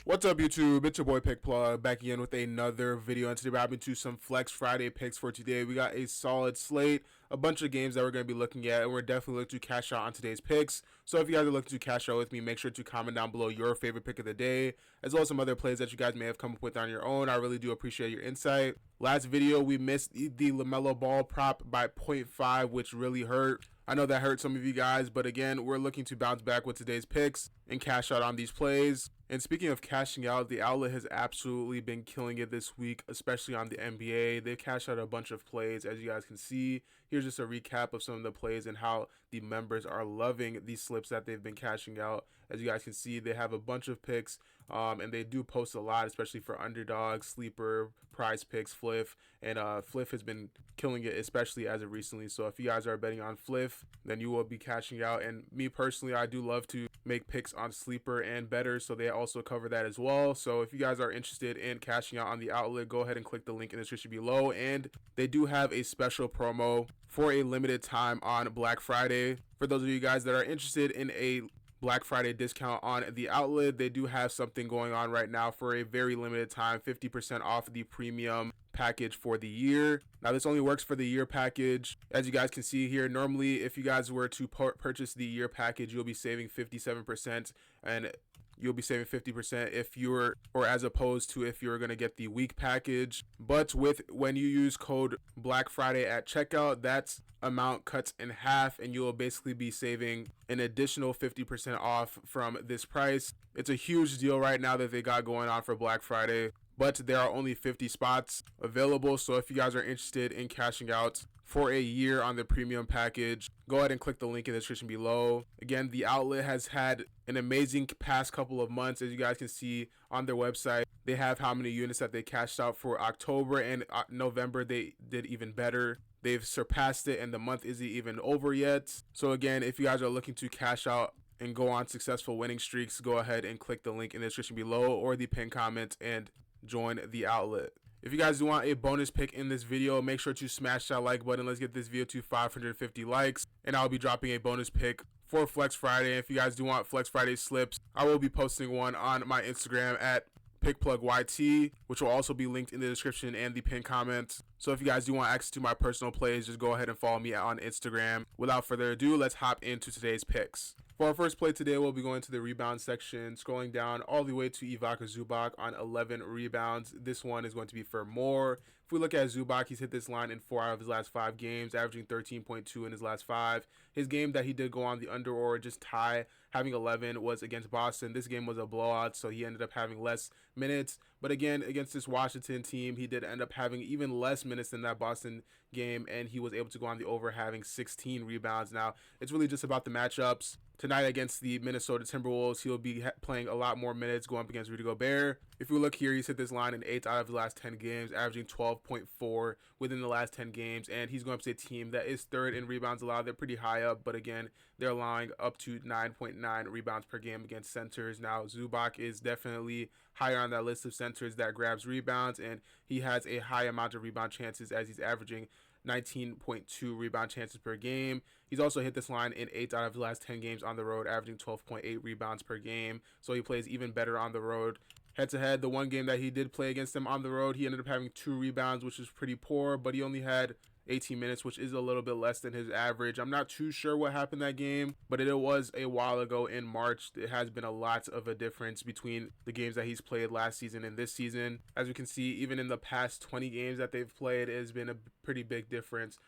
What's up, YouTube? It's your boy Pick Plug back again with another video, and today we're having some Flex Friday picks for today. We got a solid slate, a bunch of games that we're going to be looking at, and we're definitely looking to cash out on today's picks. So if you guys are looking to cash out with me, make sure to comment down below your favorite pick of the day, as well as some other plays that you guys may have come up with on your own. I really do appreciate your insight. Last video, we missed the LaMelo Ball prop by 0.5, which really hurt. I know that hurt some of you guys, but again, we're looking to bounce back with today's picks and cash out on these plays. And speaking of cashing out, the outlet has absolutely been killing it this week, especially on the NBA. They've cashed out a bunch of plays, as you guys can see. Here's just a recap of some of the plays and how the members are loving these slips that they've been cashing out. As you guys can see, they have a bunch of picks, and they do post a lot, especially for underdog, sleeper, prize picks, Fliff. And Fliff has been killing it, especially as of recently. So if you guys are betting on Fliff, then you will be cashing out. And me personally, I do love to make picks on sleeper and better, so they also cover that as well. So if you guys are interested in cashing out on the outlet, go ahead and click the link in the description below. And they do have a special promo for a limited time on Black Friday. For those of you guys that are interested in a Black Friday discount on the outlet, they do have something going on right now for a very limited time, 50% off the premium package for the year. Now this only works for the year package. As you guys can see here, normally if you guys were to purchase the year package, you'll be saving 57%, and you'll be saving 50% if you're, or as opposed to if you're going to get the week package. But when you use code Black Friday at checkout, that amount cuts in half, and you'll basically be saving an additional 50% off from this price. It's a huge deal right now that they got going on for Black Friday, but there are only 50 spots available. So if you guys are interested in cashing out for a year on the premium package, go ahead and click the link in the description below. Again, the outlet has had an amazing past couple of months. As you guys can see on their website, they have how many units that they cashed out for October, and November they did even better. They've surpassed it, and the month isn't even over yet. So again, if you guys are looking to cash out and go on successful winning streaks, go ahead and click the link in the description below or the pinned comment and join the outlet. If you guys do want a bonus pick in this video, make sure to smash that like button. Let's get this video to 550 likes, and I'll be dropping a bonus pick for Flex Friday. If you guys do want Flex Friday slips, I will be posting one on my Instagram at PickPlugYT, which will also be linked in the description and the pinned comment. So if you guys do want access to my personal plays, just go ahead and follow me on Instagram. Without further ado, let's hop into today's picks. For our first play today, we'll be going to the rebound section, scrolling down all the way to Zubac on 11 rebounds. This one is going to be for more. If we look at Zubac, he's hit this line in 4 out of his last 5 games, averaging 13.2 in his last 5. His game that he did go on the under or just tie, having 11, was against Boston. This game was a blowout, so he ended up having less minutes. But again, against this Washington team, he did end up having even less minutes than that Boston game, and he was able to go on the over, having 16 rebounds. Now, it's really just about the matchups. Tonight against the Minnesota Timberwolves, he'll be playing a lot more minutes going up against Rudy Gobert. If we look here, he's hit this line in 8 out of the last 10 games, averaging 12.4 within the last 10 games. And he's going up to a team that is third in rebounds allowed. They're pretty high up, but again, they're allowing up to 9.9 rebounds per game against centers. Now, Zubac is definitely higher on that list of centers that grabs rebounds, and he has a high amount of rebound chances, as he's averaging 19.2 rebound chances per game. He's also hit this line in 8 out of the last 10 games on the road, averaging 12.8 rebounds per game. So he plays even better on the road. Head to head, the one game that he did play against them on the road, he ended up having 2 rebounds, which is pretty poor, but he only had 18 minutes, which is a little bit less than his average. I'm not too sure what happened that game, but it was a while ago in March. It has been a lot of a difference between the games that he's played last season and this season. As we can see, even in the past 20 games that they've played, it has been a pretty big difference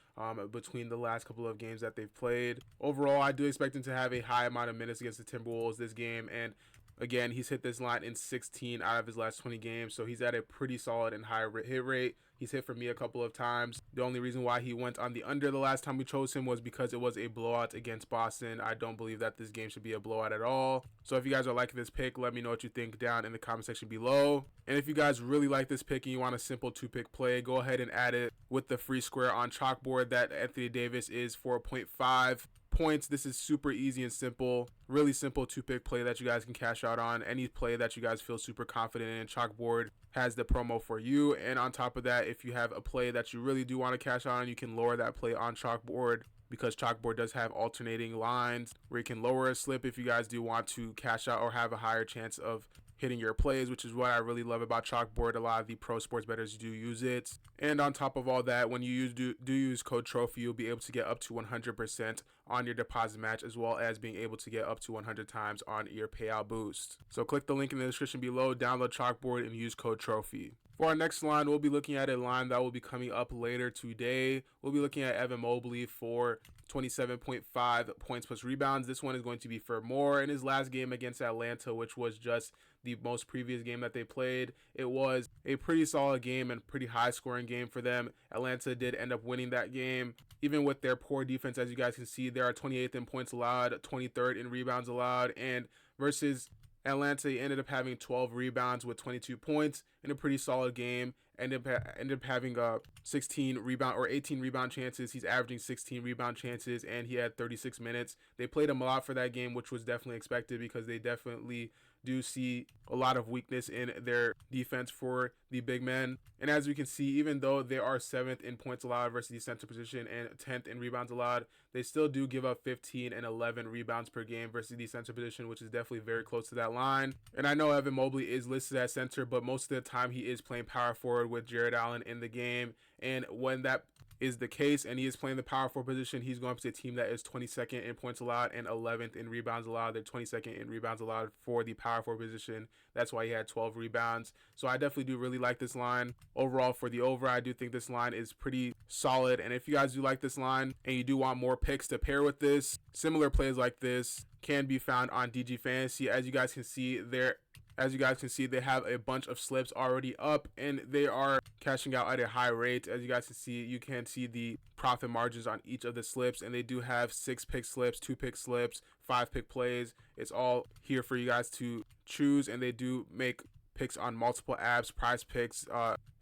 between the last couple of games that they've played. Overall, I do expect him to have a high amount of minutes against the Timberwolves this game, and again, he's hit this line in 16 out of his last 20 games, so he's at a pretty solid and high hit rate. He's hit for me a couple of times. The only reason why he went on the under the last time we chose him was because it was a blowout against Boston. I don't believe that this game should be a blowout at all. So if you guys are liking this pick, let me know what you think down in the comment section below. And if you guys really like this pick and you want a simple 2-pick play, go ahead and add it with the free square on Chalkboard that Anthony Davis is 4.5 points. This is super easy and simple, really simple 2-pick play that you guys can cash out on. Any play that you guys feel super confident in, Chalkboard has the promo for you. And on top of that, if you have a play that you really do want to cash out on, you can lower that play on Chalkboard, because Chalkboard does have alternating lines where you can lower a slip if you guys do want to cash out or have a higher chance of hitting your plays, which is what I really love about Chalkboard. A lot of the pro sports bettors do use it. And on top of all that, when you do use code Trophy, you'll be able to get up to 100% on your deposit match, as well as being able to get up to 100 times on your payout boost. So click the link in the description below, download Chalkboard, and use code Trophy. For our next line, we'll be looking at a line that will be coming up later today. We'll be looking at Evan Mobley for 27.5 points plus rebounds. This one is going to be for more. In his last game against Atlanta, which was just the most previous game that they played, it was a pretty solid game and pretty high scoring game for them. Atlanta did end up winning that game. Even with their poor defense, as you guys can see, they are 28th in points allowed, 23rd in rebounds allowed, and versus Atlanta ended up having 12 rebounds with 22 points in a pretty solid game. Ended up having 16 rebound or 18 rebound chances. He's averaging 16 rebound chances, and he had 36 minutes. They played him a lot for that game, which was definitely expected because they definitely do see a lot of weakness in their defense for the big men. And as we can see, even though they are 7th in points allowed versus the center position and 10th in rebounds allowed, they still do give up 15 and 11 rebounds per game versus the center position, which is definitely very close to that line. And I know Evan Mobley is listed as center, but most of the time he is playing power forward with Jared Allen in the game. And when that is the case and he is playing the power forward position, he's going up to a team that is 22nd in points allowed and 11th in rebounds allowed. They're 22nd in rebounds allowed for the power forward position. That's why he had 12 rebounds. So I definitely do really like this line. Overall, for the over, I do think this line is pretty solid. And if you guys do like this line and you do want more picks to pair with this, similar plays like this can be found on DGFantasy. As you guys can see, they have a bunch of slips already up and they are cashing out at a high rate. As you can see the profit margins on each of the slips, and they do have 6-pick slips, 2-pick slips, 5-pick plays. It's all here for you guys to choose, and they do make picks on multiple apps: PrizePicks,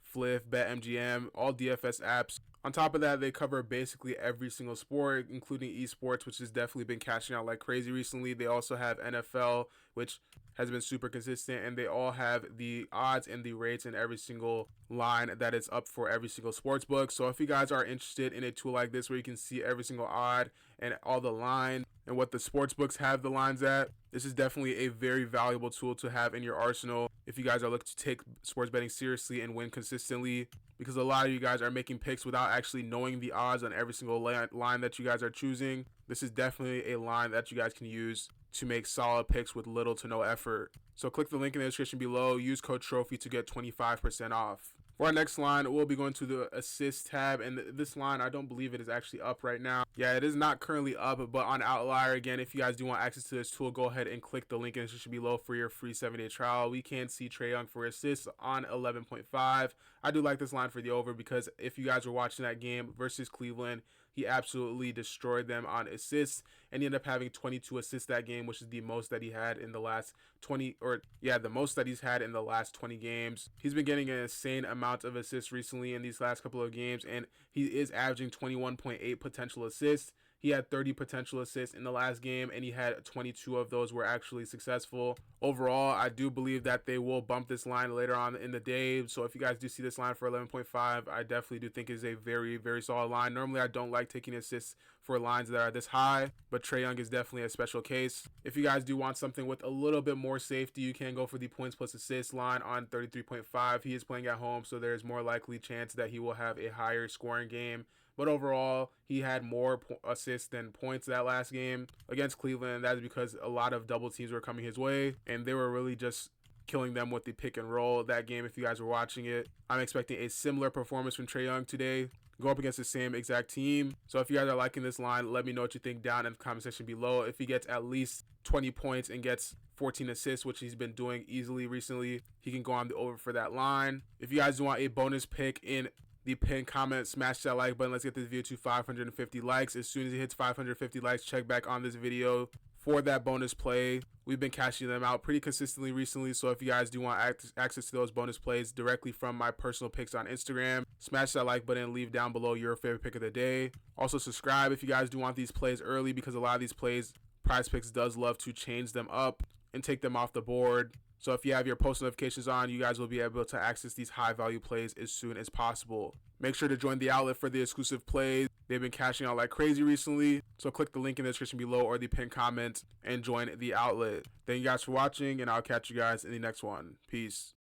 Flip, BetMGM, all DFS apps. On top of that, they cover basically every single sport, including esports, which has definitely been cashing out like crazy recently. They also have NFL, which has been super consistent, and they all have the odds and the rates in every single line that is up for every single sports book. So if you guys are interested in a tool like this where you can see every single odd and all the line and what the sports books have the lines at, this is definitely a very valuable tool to have in your arsenal if you guys are looking to take sports betting seriously and win consistently, because a lot of you guys are making picks without actually knowing the odds on every single line that you guys are choosing. This is definitely a line that you guys can use to make solid picks with little to no effort. So click the link in the description below, use code Trophy to get 25% off. For our next line, we'll be going to the assist tab, and this line, I don't believe it is actually up right now. Yeah, it is not currently up, but on Outlier, again, if you guys do want access to this tool, go ahead and click the link in the description below for your free 7-day trial. We can see Trae Young for assists on 11.5. I do like this line for the over because if you guys were watching that game versus Cleveland, he absolutely destroyed them on assists, and he ended up having 22 assists that game, which is the most that he had in the last 20, the most that he's had in the last 20 games. He's been getting an insane amount of assists recently in these last couple of games, and he is averaging 21.8 potential assists. He had 30 potential assists in the last game, and he had 22 of those were actually successful. Overall, I do believe that they will bump this line later on in the day. So if you guys do see this line for 11.5, I definitely do think it is a very, very solid line. Normally, I don't like taking assists for lines that are this high, but Trae Young is definitely a special case. If you guys do want something with a little bit more safety, you can go for the points plus assists line on 33.5. He is playing at home, so there's more likely chance that he will have a higher scoring game. But overall, he had more assists than points that last game against Cleveland. That's because a lot of double teams were coming his way, and they were really just killing them with the pick and roll that game if you guys were watching it. I'm expecting a similar performance from Trae Young today, go up against the same exact team. So if you guys are liking this line, let me know what you think down in the comment section below. If he gets at least 20 points and gets 14 assists, which he's been doing easily recently, he can go on the over for that line. If you guys do want a bonus pick in the pinned comment, smash that like button. Let's get this video to 550 likes. As soon as it hits 550 likes, check back on this video for that bonus play. We've been cashing them out pretty consistently recently, so if you guys do want access to those bonus plays directly from my personal picks on Instagram, smash that like button and leave down below your favorite pick of the day. Also subscribe if you guys do want these plays early, because a lot of these plays PrizePicks does love to change them up and take them off the board So if you have your post notifications on, you guys will be able to access these high value plays as soon as possible. Make sure to join the outlet for the exclusive plays. They've been cashing out like crazy recently. So click the link in the description below or the pinned comment and join the outlet. Thank you guys for watching, and I'll catch you guys in the next one. Peace.